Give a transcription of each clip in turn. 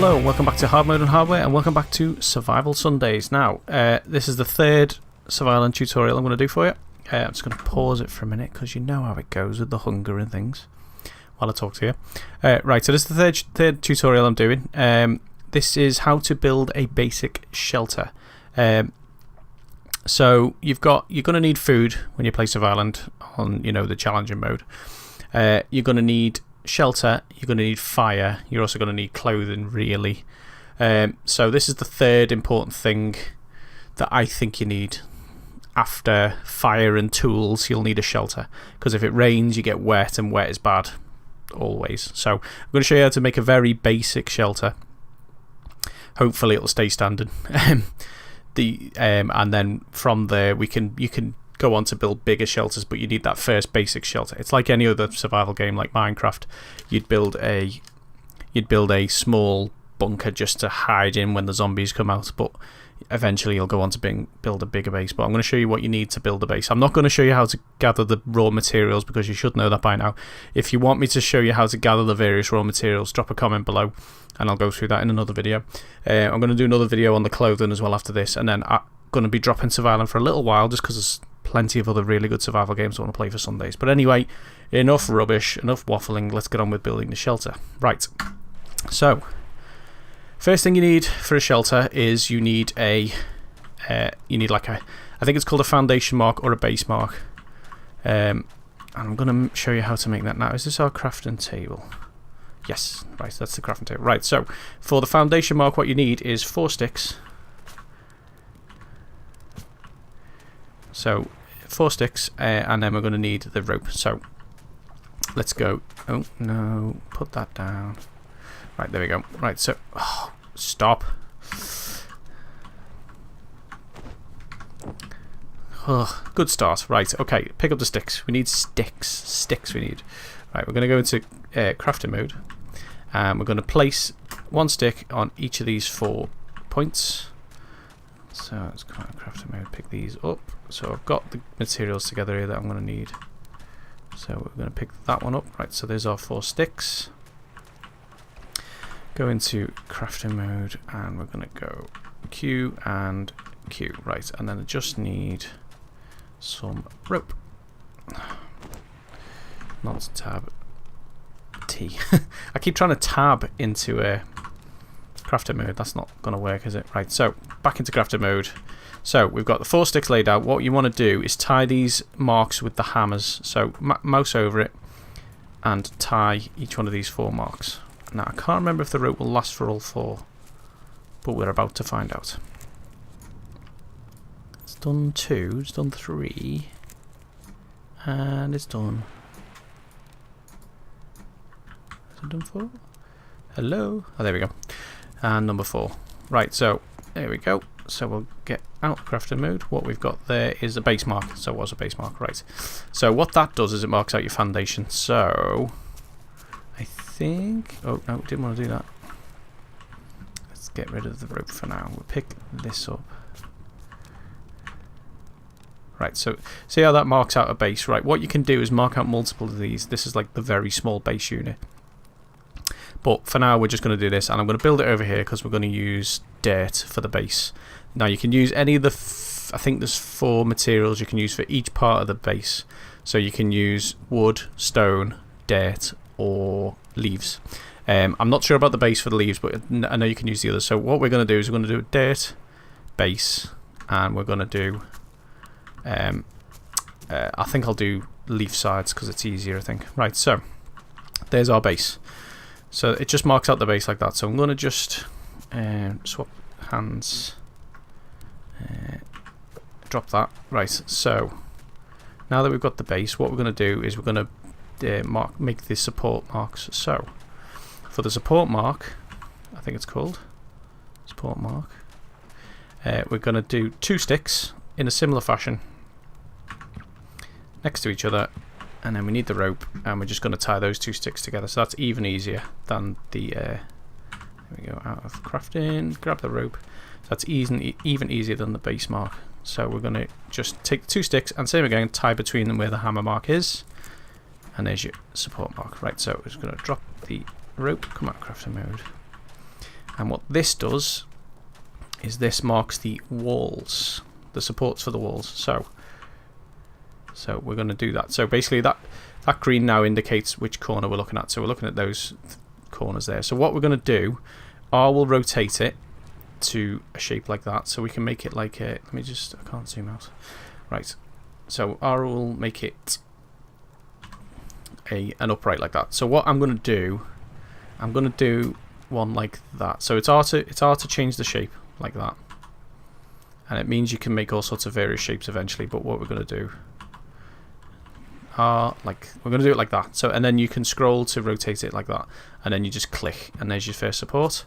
Hello and welcome back to Hard Mode and Hardware, and welcome back to Survival Sundays. Now, this is the third Survisland tutorial I'm going to do for you. I'm just going to pause it for a minute because you know how it goes with the hunger and things while I talk to you. Right, so this is the third tutorial I'm doing. This is how to build a basic shelter. So you're going to need food when you play Survisland on the challenging mode. You're going to need shelter, you're going to need fire, you're also going to need clothing, really. So this is the third important thing that I think you need. After fire and tools, you'll need a shelter, because if it rains you get wet, and wet is bad always. So I'm going to show you how to make a very basic shelter. Hopefully it'll stay standard. And then from there you can go on to build bigger shelters, but you need that first basic shelter. It's like any other survival game like Minecraft. You'd build a small bunker just to hide in when the zombies come out, but eventually you'll go on to build a bigger base. But I'm going to show you what you need to build a base. I'm not going to show you how to gather the raw materials, because you should know that by now. If you want me to show you how to gather the various raw materials, drop a comment below and I'll go through that in another video. I'm going to do another video on the clothing as well after this, and then I'm going to be dropping Survisland for a little while just because there's plenty of other really good survival games I want to play for Sundays. But anyway, enough rubbish, enough waffling, let's get on with building the shelter. Right, so first thing you need for a shelter is you need like a, I think it's called a foundation mark or a base mark. And I'm going to show you how to make that now. Is this our crafting table? Yes, right, that's the crafting table. Right, so for the foundation mark what you need is 4 sticks. So 4 sticks, and then we're going to need the rope. So let's go. Oh no, put that down. Right, there we go. Right, so stop. Oh, good start. Right, okay, pick up the sticks. We need sticks. Sticks we need. Right, we're going to go into crafting mode, and we're going to place 1 stick on each of these 4 points. So let's go into crafting mode, pick these up. So I've got the materials together here that I'm going to need. So we're going to pick that one up. Right, so there's our 4 sticks. Go into crafting mode, and we're going to go Q and Q. Right, and then I just need some rope. Not tab T. I keep trying to tab into a crafting mode. That's not going to work, is it? Right, so back into crafting mode. So we've got the 4 sticks laid out. What you want to do is tie these marks with the hammers. So mouse over it and tie each one of these 4 marks. Now I can't remember if the rope will last for all 4, but we're about to find out. It's done 2, it's done 3, and it's done. Is it done 4? Hello? Oh, there we go. And number 4. Right, so there we go. So we'll get out of crafting mode. What we've got there is a base mark. So it was a base mark, right. So what that does is it marks out your foundation. So I think, oh no, didn't want to do that. Let's get rid of the rope for now. We'll pick this up. Right, so see how that marks out a base. Right, what you can do is mark out multiple of these. This is like the very small base unit. But for now we're just going to do this, and I'm going to build it over here because we're going to use dirt for the base. Now you can use any of the, I think there's 4 materials you can use for each part of the base. So you can use wood, stone, dirt, or leaves. I'm not sure about the base for the leaves, but I know you can use the others. So what we're going to do is we're going to do a dirt base, and we're going to do, I think I'll do leaf sides because it's easier, I think. Right, so there's our base. So it just marks out the base like that. So I'm going to just swap hands, drop that. Right, so now that we've got the base, what we're going to do is we're going to make the support marks. So for the support mark, I think it's called support mark, we're going to do 2 sticks in a similar fashion next to each other. And then we need the rope, and we're just going to tie those 2 sticks together. So that's even easier than the. There we go, out of crafting, grab the rope. So that's even easier than the base mark. So we're going to just take 2 sticks and same again, tie between them where the hammer mark is. And there's your support mark. Right, so we're just going to drop the rope, come out of crafting mode. And what this does is this marks the walls, the supports for the walls. So we're going to do that. So basically that green now indicates which corner we're looking at. So we're looking at those corners there. So what we're going to do, R will rotate it to a shape like that. So we can make it like a, let me just, I can't zoom out. Right. So R will make it an upright like that. So what I'm going to do, I'm going to do one like that. So it's R to change the shape like that. And it means you can make all sorts of various shapes eventually, but what we're going to do, we're going to do it like that. So, and then you can scroll to rotate it like that, and then you just click, and there's your first support.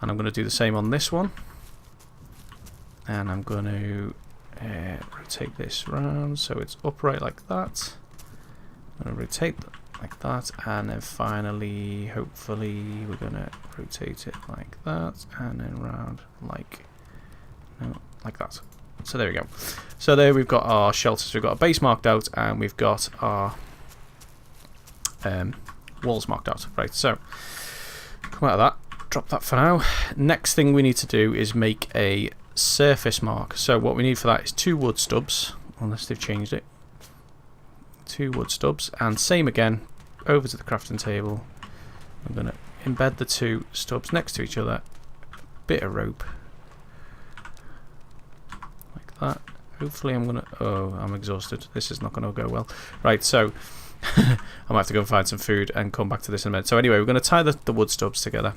And I'm going to do the same on this one, and I'm going to rotate this round so it's upright like that. I'm going to rotate like that, and then finally, hopefully, we're going to rotate it like that, and then round like that. So there we go. So there we've got our shelters. We've got a base marked out, and we've got our walls marked out. Right, so come out of that. Drop that for now. Next thing we need to do is make a surface mark. So what we need for that is 2 wood stubs, unless they've changed it. 2 wood stubs, and same again, over to the crafting table. I'm going to embed the 2 stubs next to each other. Bit of rope. That. Hopefully I'm gonna, oh, I'm exhausted, this is not gonna go well. Right, so I might have to go and find some food and come back to this in a minute. So anyway, we're going to tie the wood stubs together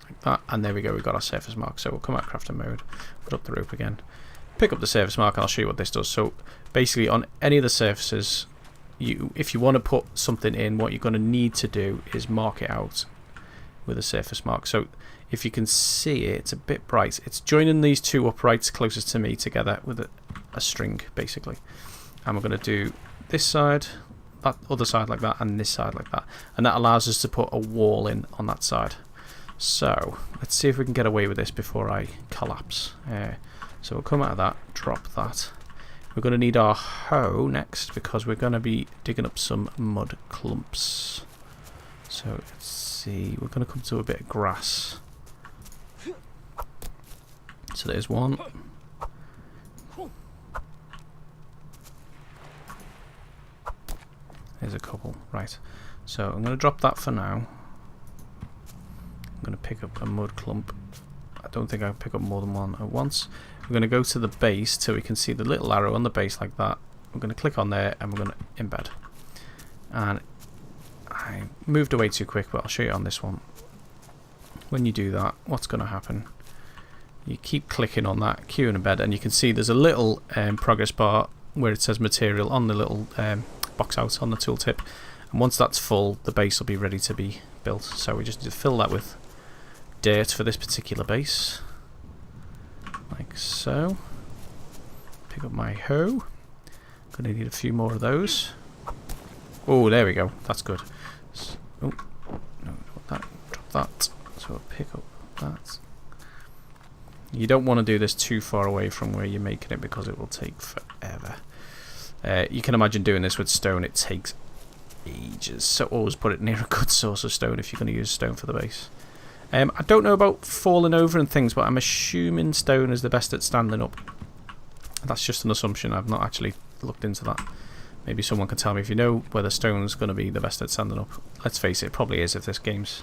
like that, and there we go, we've got our surface mark. So we'll come out crafting mode, put up the rope again, pick up the surface mark, and I'll show you what this does. So basically on any of the surfaces, if you want to put something in, what you're going to need to do is mark it out with a surface mark. So if you can see it, it's a bit bright. It's joining these 2 uprights closest to me together with a string, basically. And we're going to do this side, that other side like that, and this side like that. And that allows us to put a wall in on that side. So let's see if we can get away with this before I collapse. So we'll come out of that, drop that. We're going to need our hoe next, because we're going to be digging up some mud clumps. So let's see, we're going to come to a bit of grass. So there's one. There's a couple. Right. So I'm going to drop that for now. I'm going to pick up a mud clump. I don't think I can pick up more than one at once. We're going to go to the base till we can see the little arrow on the base like that. We're going to click on there, and we're going to embed. And I moved away too quick, but I'll show you on this one. When you do that, what's going to happen? You keep clicking on that Q and embed, and you can see there's a little progress bar where it says material on the little box out on the tooltip. And once that's full, the base will be ready to be built. So we just need to fill that with dirt for this particular base, like so. Pick up my hoe. Gonna need a few more of those. Oh, there we go. That's good. Oh, no, drop that. So I'll pick up that. You don't want to do this too far away from where you're making it, because it will take forever. You can imagine doing this with stone, it takes ages. So always put it near a good source of stone if you're going to use stone for the base. I don't know about falling over and things, but I'm assuming stone is the best at standing up. That's just an assumption. I've not actually looked into that. Maybe someone can tell me if you know whether stone's going to be the best at standing up. Let's face it probably is if this game's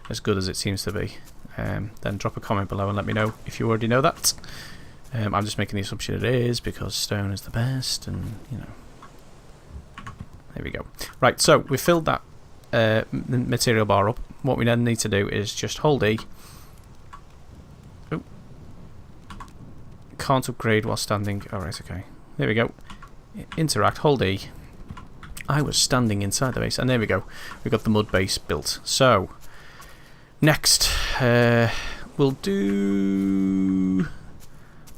as good as it seems to be. Then drop a comment below and let me know if you already know that. I'm just making the assumption it is, because stone is the best, and you know. There we go. Right, so we filled that material bar up. What we then need to do is just hold E. Oh. Can't upgrade while standing. Alright, okay. There we go. Interact, hold E. I was standing inside the base, and there we go. We've got the mud base built. So, next, we'll do...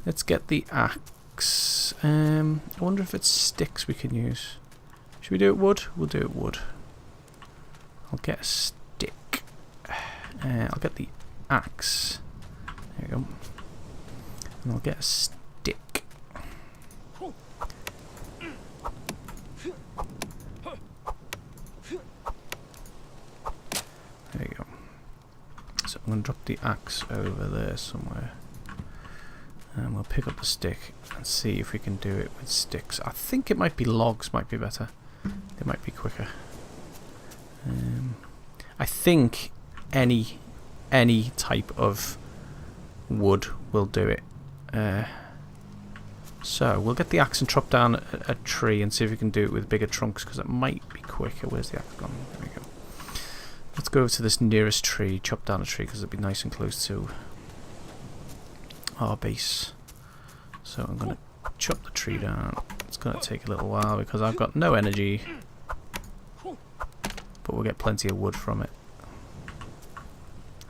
Let's get the axe. I wonder if it's sticks we can use. Should we do it wood? We'll do it wood. I'll get a stick. I'll get the axe. There we go. And I'll get a stick. There you go. So going to drop the axe over there somewhere. And we'll pick up the stick and see if we can do it with sticks. I think it might be logs might be better. It might be quicker. I think any type of wood will do it. So we'll get the axe and chop down a tree and see if we can do it with bigger trunks, because it might be quicker. Where's the axe gone? There we go. Let's go over to this nearest tree, chop down a tree, because it'll be nice and close to our base. So I'm going to chop the tree down. It's going to take a little while because I've got no energy, but we'll get plenty of wood from it.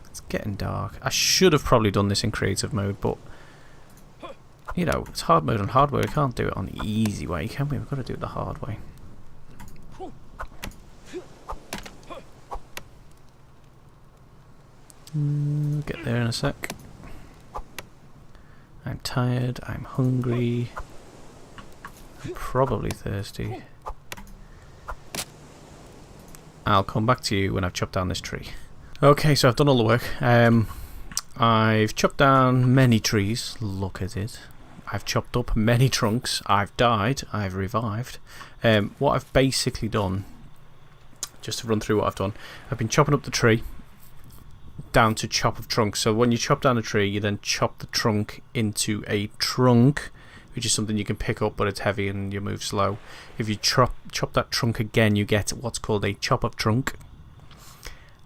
It's getting dark. I should have probably done this in creative mode, but you know, it's hard mode on hard mode. We can't do it on the easy way, can we? We've got to do it the hard way. Get there in a sec. I'm tired, I'm hungry, I'm probably thirsty. I'll come back to you when I've chopped down this tree. Okay, so I've done all the work. I've chopped down many trees, look at it. I've chopped up many trunks, I've died, I've revived. What I've basically done, just to run through what I've done, I've been chopping up the tree down to chop of trunks. So when you chop down a tree, you then chop the trunk into a trunk, which is something you can pick up, but it's heavy and you move slow. If you chop that trunk again, you get what's called a chop of trunk,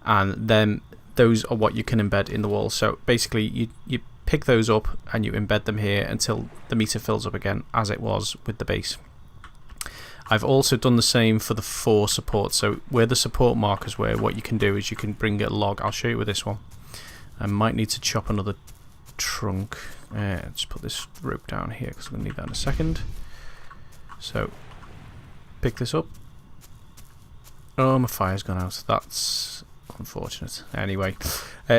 and then those are what you can embed in the wall. So basically you pick those up and you embed them here until the meter fills up again, as it was with the base. I've also done the same for the 4 supports. So where the support markers were, what you can do is you can bring a log. I'll show you with this one. I might need to chop another trunk. Just put this rope down here because I'm going to need that in a second. So pick this up. Oh, my fire's gone out. That's unfortunate. Anyway,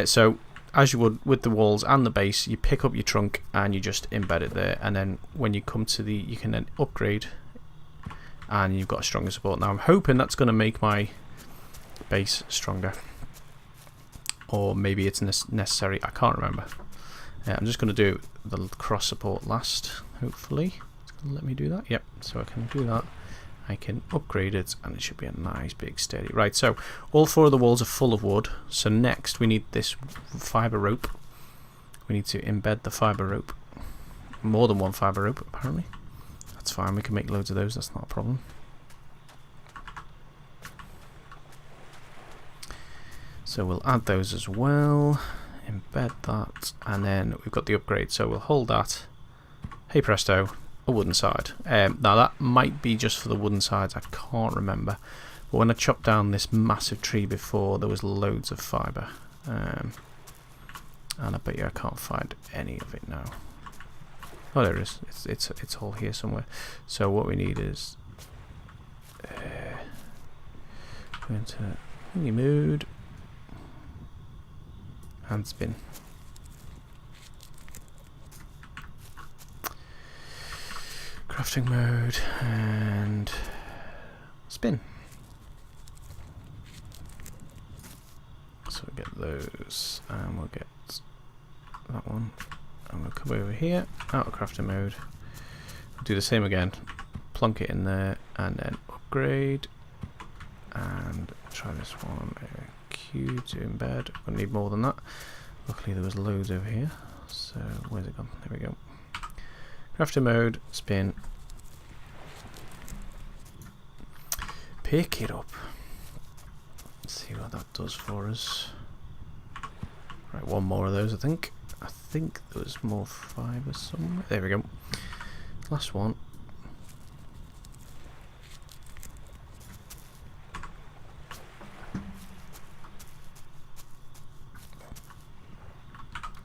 so as you would with the walls and the base, you pick up your trunk and you just embed it there, and then when you come to the, you can then upgrade and you've got a stronger support. Now I'm hoping that's going to make my base stronger, or maybe it's necessary, I can't remember. I'm just going to do the cross support last, hopefully. It's going to let me do that. Yep, so I can do that. I can upgrade it and it should be a nice big steady. Right, so all 4 of the walls are full of wood. So next we need this fibre rope. We need to embed the fibre rope. More than one fibre rope apparently. That's fine, we can make loads of those, that's not a problem. So we'll add those as well, embed that, and then we've got the upgrade, so we'll hold that. Hey presto, a wooden side. Now that might be just for the wooden sides, I can't remember. But when I chopped down this massive tree before, there was loads of fibre. And I bet you I can't find any of it now. Oh, there it is. It's all here somewhere. So what we need is go into any mood and spin. Crafting mode and spin. So we get those, and we'll get that one. And we'll come over here, out of crafting mode, do the same again, plonk it in there, and then upgrade, and try this one, Q to embed. I'm going to need more than that. Luckily there was loads over here, so where's it gone? There we go. Crafting mode, spin, pick it up. Let's see what that does for us. Right, one more of those I think. I think there was more fibre somewhere. There we go. Last one.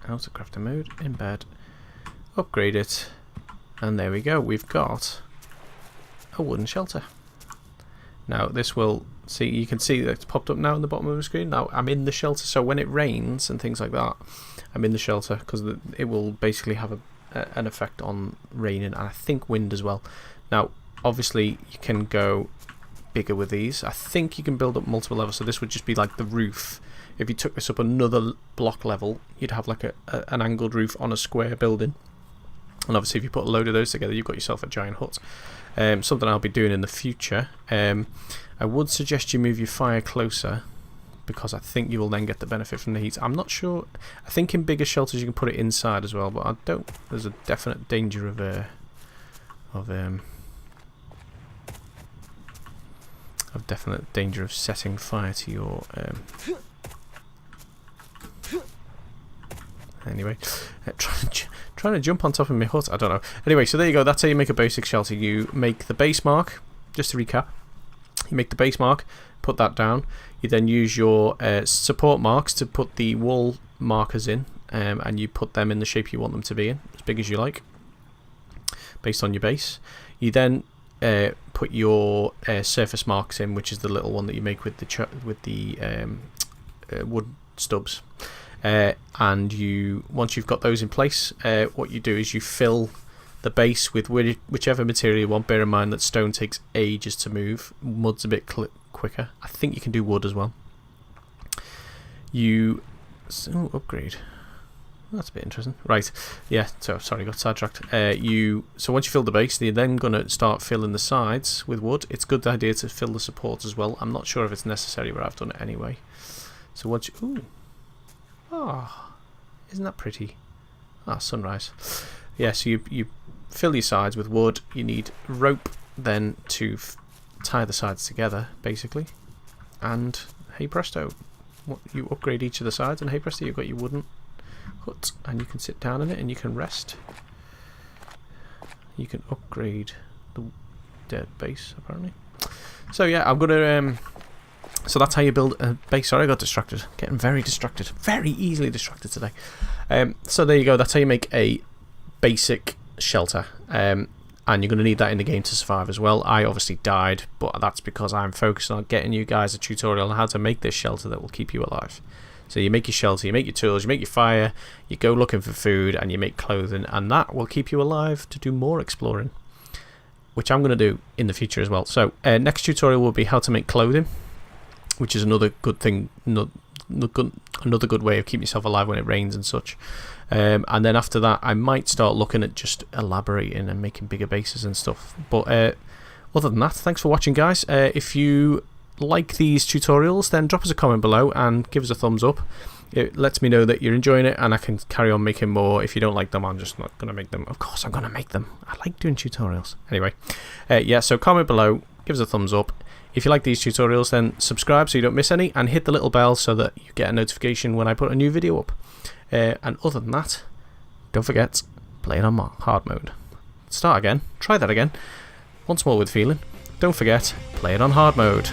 Out of crafting mode, embed, upgrade it, and there we go. We've got a wooden shelter. Now this will, see, you can see that it's popped up now in the bottom of the screen. Now I'm in the shelter, so when it rains and things like that, I'm in the shelter because it will basically have an effect on raining and I think wind as well. Now obviously you can go bigger with these. I think you can build up multiple levels, so this would just be like the roof. If you took this up another block level, you'd have like an angled roof on a square building. And obviously if you put a load of those together, you've got yourself a giant hut. Something I'll be doing in the future. I would suggest you move your fire closer, because I think you will then get the benefit from the heat. I'm not sure. I think in bigger shelters you can put it inside as well, but I don't. There's a definite danger of setting fire to your anyway, trying to jump on top of my hut, I don't know. Anyway, so there you go, that's how you make a basic shelter. You make the base mark, just to recap, you make the base mark, put that down, you then use your support marks to put the wall markers in, and you put them in the shape you want them to be in, as big as you like, based on your base. You then put your surface marks in, which is the little one that you make with the wood stubs. And once you've got those in place, what you do is you fill the base with whichever material you want. Bear in mind that stone takes ages to move, mud's a bit quicker. I think you can do wood as well. Upgrade. That's a bit interesting. Right, yeah, so sorry, got sidetracked. So once you fill the base, you're then going to start filling the sides with wood. It's a good idea to fill the supports as well. I'm not sure if it's necessary, but I've done it anyway. So once you... Oh, isn't that pretty? Sunrise. Yeah, so you fill your sides with wood. You need rope then to tie the sides together, basically. And hey presto, you upgrade each of the sides, and hey presto, you've got your wooden hut, and you can sit down in it and you can rest. You can upgrade the dead base, apparently. So yeah, I'm gonna so that's how you build a base. Sorry, I got distracted. Getting very distracted. Very easily distracted today. So there you go. That's how you make a basic shelter. And you're going to need that in the game to survive as well. I obviously died, but that's because I'm focused on getting you guys a tutorial on how to make this shelter that will keep you alive. So you make your shelter, you make your tools, you make your fire, you go looking for food, and you make clothing, and that will keep you alive to do more exploring, which I'm going to do in the future as well. So next tutorial will be how to make clothing, which is another good thing, another good way of keeping yourself alive when it rains and such. And then after that, I might start looking at just elaborating and making bigger bases and stuff. But other than that, thanks for watching, guys. If you like these tutorials, then drop us a comment below and give us a thumbs up. It lets me know that you're enjoying it, and I can carry on making more. If you don't like them, I'm just not going to make them. Of course I'm going to make them. I like doing tutorials. Anyway, yeah, so comment below, give us a thumbs up. If you like these tutorials, then subscribe so you don't miss any, and hit the little bell so that you get a notification when I put a new video up. And other than that, don't forget, play it on hard mode. Start again, try that again, once more with feeling. Don't forget, play it on hard mode.